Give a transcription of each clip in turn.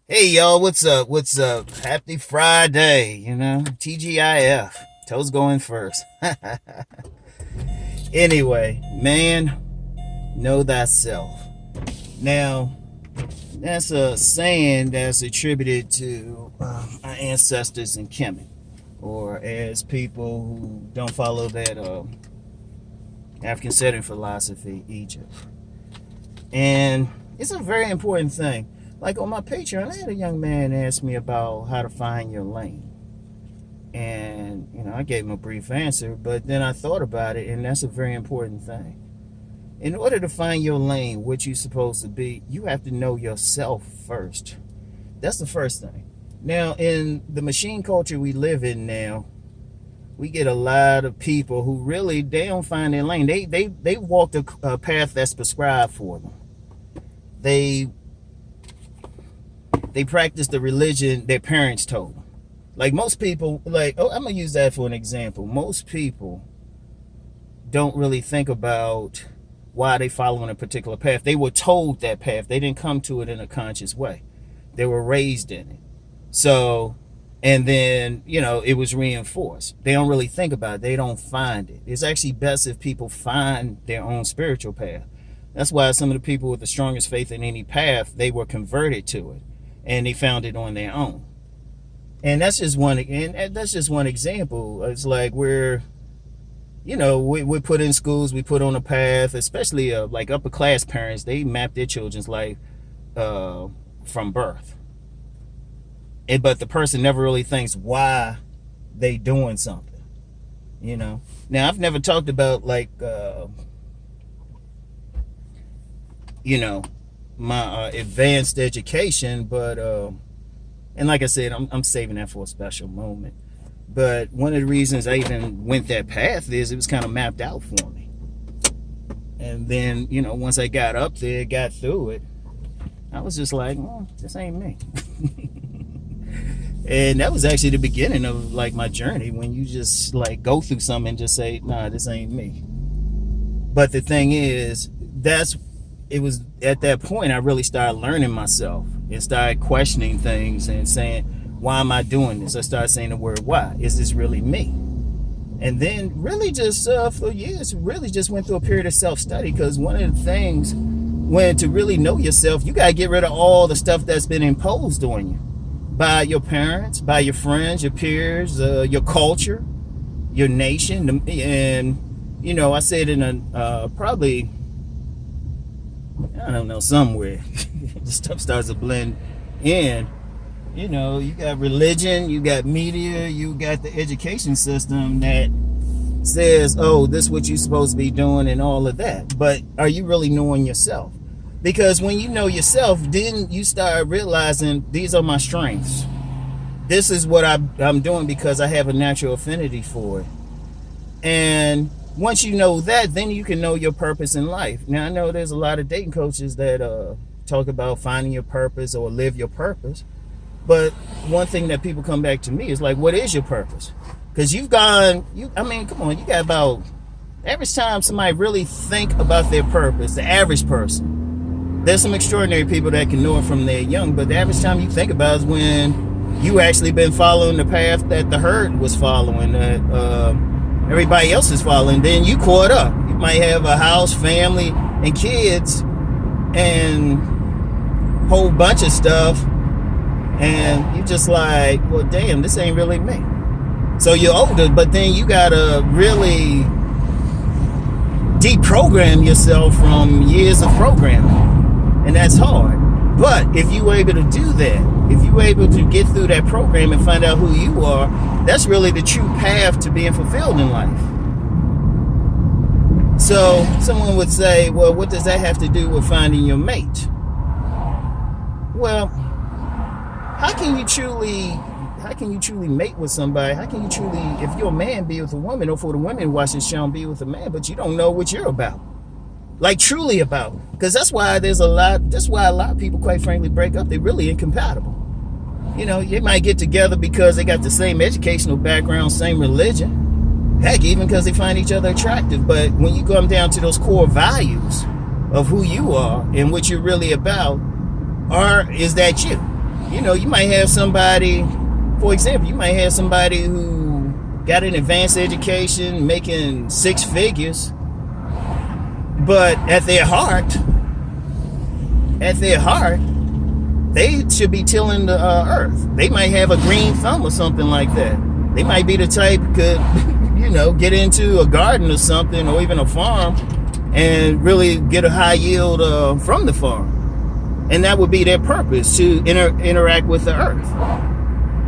Hey y'all, what's up? What's up? Happy Friday, TGIF. Toes going first. Anyway, man, know thyself. Now, that's a saying that's attributed to our ancestors in Kemet, or as people who don't follow that African setting philosophy, Egypt. And it's a very important thing. Like on my Patreon, I had a young man ask me about how to find your lane. And, I gave him a brief answer, but then I thought about it, and that's a very important thing. In order to find your lane, what you're supposed to be, you have to know yourself first. That's the first thing. Now, in the machine culture we live in now, we get a lot of people who really, they don't find their lane. They walk a path that's prescribed for them. They practice the religion their parents told them. Like most people, I'm gonna use that for an example. Most people don't really think about why they following a particular path. They were told that path. They didn't come to it in a conscious way. They were raised in it. So, and then, it was reinforced. They don't really think about it. They don't find it. It's actually best if people find their own spiritual path. That's why some of the people with the strongest faith in any path, they were converted to it. And they found it on their own. And that's just one example. It's like we're put in schools, we put on a path, especially like upper class parents, they map their children's life from birth. But the person never really thinks why they doing something. Now I've never talked about my advanced education, but and like I said, I'm saving that for a special moment. But one of the reasons I even went that path is it was kind of mapped out for me. And then, once I got up there, got through it, I was just like, this ain't me. And that was actually the beginning of my journey, when you just go through something and just say, nah, this ain't me. But the thing is, it was at that point I really started learning myself and started questioning things and saying, why am I doing this? I started saying the word why. Is this really me? And then really just for years, really just went through a period of self-study, because one of the things, when to really know yourself, you got to get rid of all the stuff that's been imposed on you by your parents, by your friends, your peers, your culture, your nation. And, I said in a probably, I don't know, somewhere, the stuff starts to blend in. You got religion, you got media, you got the education system that says, oh, this is what you're supposed to be doing and all of that. But are you really knowing yourself? Because when you know yourself, then you start realizing these are my strengths. This is what I'm doing because I have a natural affinity for it. And once you know that, then you can know your purpose in life. Now, I know there's a lot of dating coaches that talk about finding your purpose or live your purpose. But one thing that people come back to me is like, what is your purpose? Because come on, you got about, average time somebody really think about their purpose, the average person. There's some extraordinary people that can know it from they're young, but the average time you think about is when you actually been following the path that the herd was following, that everybody else is following. Then you caught up. You might have a house, family, and kids, and whole bunch of stuff. And you just like, well, damn, this ain't really me. So you're older, but then you gotta really deprogram yourself from years of programming. And that's hard. But if you were able to do that, if you were able to get through that program and find out who you are, that's really the true path to being fulfilled in life. So someone would say, well, what does that have to do with finding your mate? Well, how can you truly mate with somebody? How can you truly, if you're a man, be with a woman, or for the women watch this show, be with a man, but you don't know what you're about, like truly about? Because that's why a lot of people, quite frankly, break up. They're really incompatible. You might get together because they got the same educational background, same religion, heck, even because they find each other attractive. But when you come down to those core values of who you are and what you're really about, is that you? You might have somebody, for example, you might have somebody who got an advanced education, making six figures, but at their heart, they should be tilling the earth. They might have a green thumb or something like that. They might be the type could, get into a garden or something, or even a farm, and really get a high yield from the farm. And that would be their purpose, to interact with the earth.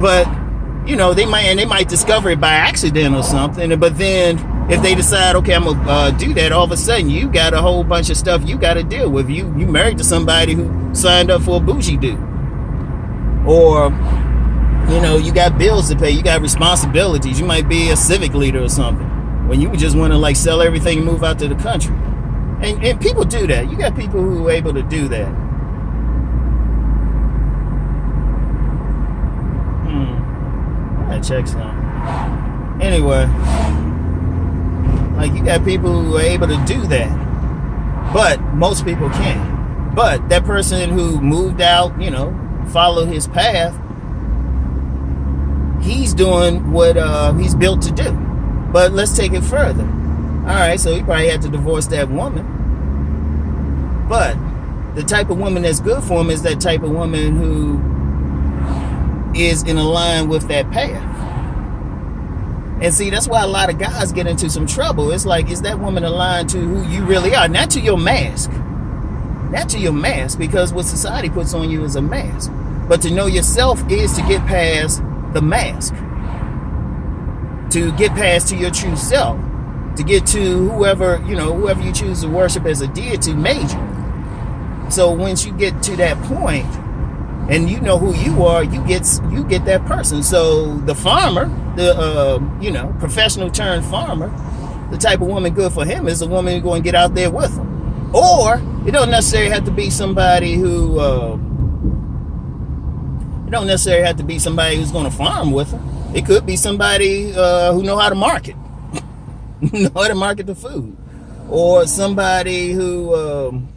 But they might discover it by accident or something. But then if they decide, okay, I'm gonna do that, all of a sudden you got a whole bunch of stuff you got to deal with. You married to somebody who signed up for a bougie dude, or you got bills to pay, you got responsibilities. You might be a civic leader or something, when you just want to sell everything and move out to the country. And people do that. You got people who are able to do that. Check some. Anyway, you got people who are able to do that, but most people can't. But that person who moved out, followed his path, he's doing what he's built to do. But let's take it further. All right, so he probably had to divorce that woman, but the type of woman that's good for him is that type of woman who is in line with that path. And see, that's why a lot of guys get into some trouble. It's is that woman aligned to who you really are? Not to your mask. Not to your mask, because what society puts on you is a mask. But to know yourself is to get past the mask. To get past to your true self. To get to whoever you choose to worship as a deity made you. So once you get to that point, and you know who you are, you get that person. So the farmer, the professional turned farmer, the type of woman good for him is a woman who's going to get out there with him. Or it don't necessarily have to be somebody who who's going to farm with him. It could be somebody who know how to market, know how to market the food, or somebody who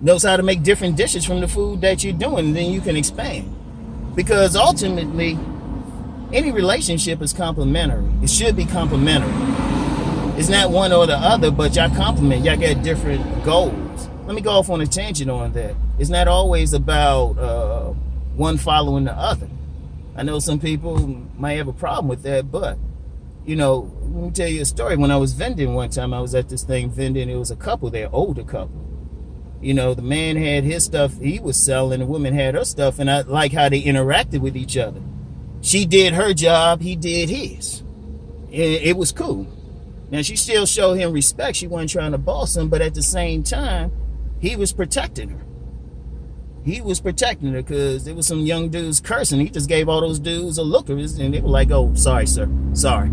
knows how to make different dishes from the food that you're doing, and then you can expand. Because ultimately, any relationship is complementary. It should be complementary. It's not one or the other, but y'all complement. Y'all got different goals. Let me go off on a tangent on that. It's not always about one following the other. I know some people might have a problem with that, but let me tell you a story. When I was vending one time, I was at this thing vending. It was a couple there, older couple. The man had his stuff he was selling, the woman had her stuff, and I like how they interacted with each other. She did her job, he did his. It was cool. Now, she still showed him respect. She wasn't trying to boss him, but at the same time, he was protecting her. He was protecting her because there was some young dudes cursing. He just gave all those dudes a look, and they were like, oh, sorry, sir, sorry,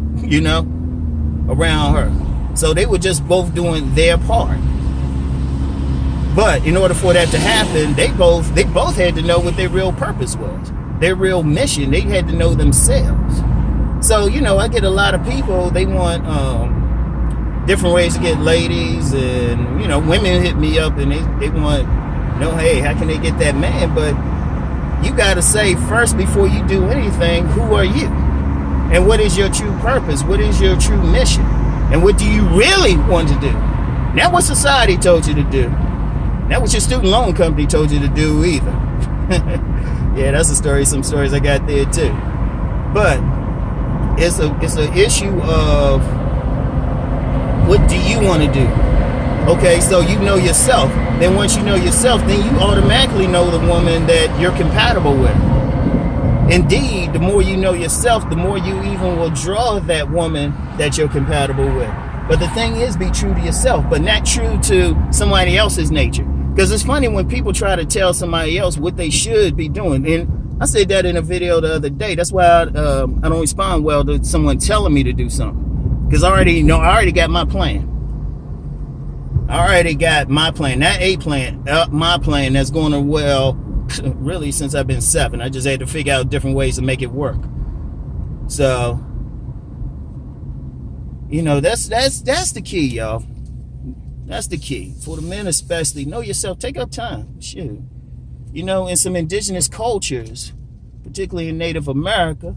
around her. So they were just both doing their part. But in order for that to happen, they both had to know what their real purpose was, their real mission. They had to know themselves. So, I get a lot of people, they want different ways to get ladies, and, women hit me up and they want, hey, how can they get that man? But you got to say first, before you do anything, who are you? And what is your true purpose? What is your true mission? And what do you really want to do? Not what society told you to do. Not what your student loan company told you to do either. Yeah, that's some stories I got there too. But it's an issue of what do you want to do? Okay, so you know yourself. Then once you know yourself, then you automatically know the woman that you're compatible with. Indeed, the more you know yourself, the more you even will draw that woman that you're compatible with. But the thing is, be true to yourself, but not true to somebody else's nature. Because it's funny when people try to tell somebody else what they should be doing. And I said that in a video the other day. That's why I don't respond well to someone telling me to do something. Because I already got my plan. I already got my plan. Not a plan, my plan that's going well, really, since I've been 7. I just had to figure out different ways to make it work. So, that's the key, y'all. That's the key. For the men especially, know yourself. Take up time. Shoot. You know, in some indigenous cultures, particularly in Native America.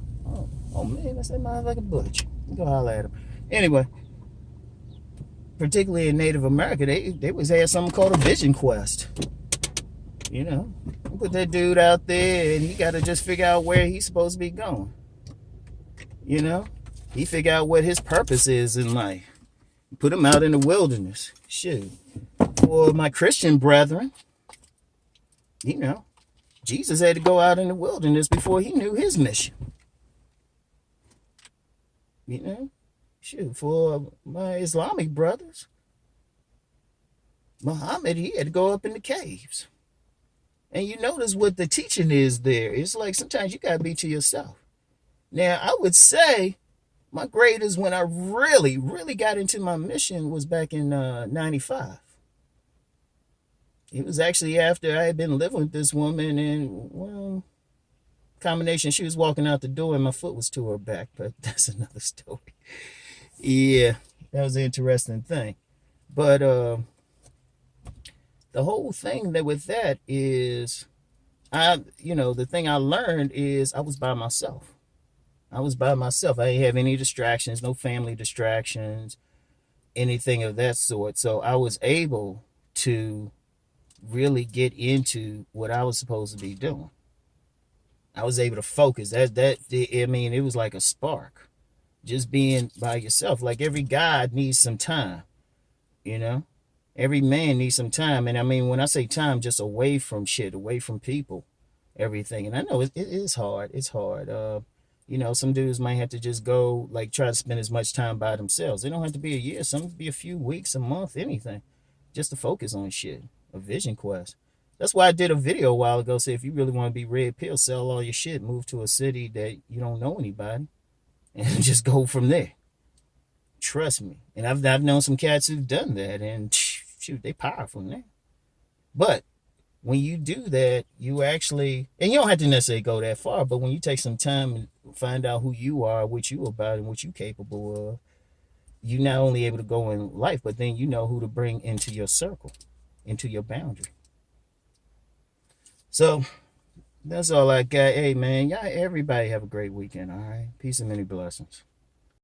Oh man, that's that motherfucking Butch. Go holler at him. Anyway, particularly in Native America, they was had something called a vision quest. You know, put that dude out there, and he got to just figure out where he's supposed to be going. You know, he figure out what his purpose is in life. Put him out in the wilderness. Shoot, for my Christian brethren, you know, Jesus had to go out in the wilderness before he knew his mission. You know, shoot, for my Islamic brothers, Muhammad, he had to go up in the caves. And you notice what the teaching is there. It's like sometimes you got to be to yourself. Now, I would say my greatest when I really, really got into my mission was back in 95. It was actually after I had been living with this woman, and, well, combination, she was walking out the door and my foot was to her back, but that's another story. Yeah, that was an interesting thing. But the whole thing that with that is, the thing I learned is I was by myself. I was by myself. I didn't have any distractions, no family distractions, anything of that sort. So I was able to really get into what I was supposed to be doing. I was able to focus. I mean, it was like a spark. Just being by yourself. Like every God needs some time, you know? Every man needs some time. And I mean, when I say time, just away from shit, away from people, everything. And I know it is hard. It's hard. Some dudes might have to just go, like, try to spend as much time by themselves. They don't have to be a year. Some be a few weeks, a month, anything, just to focus on shit. A vision quest. That's why I did a video a while ago. Say, if you really want to be red pill, sell all your shit, move to a city that you don't know anybody, and just go from there. Trust me. And I've known some cats who've done that, and shoot, they powerful now. But when you do that, you actually, and you don't have to necessarily go that far, but when you take some time and find out who you are, what you about, and what you capable of, you not only able to go in life, but then you know who to bring into your circle, into your boundary. So that's all I got. Hey man, y'all, everybody have a great weekend. All right, peace and many blessings.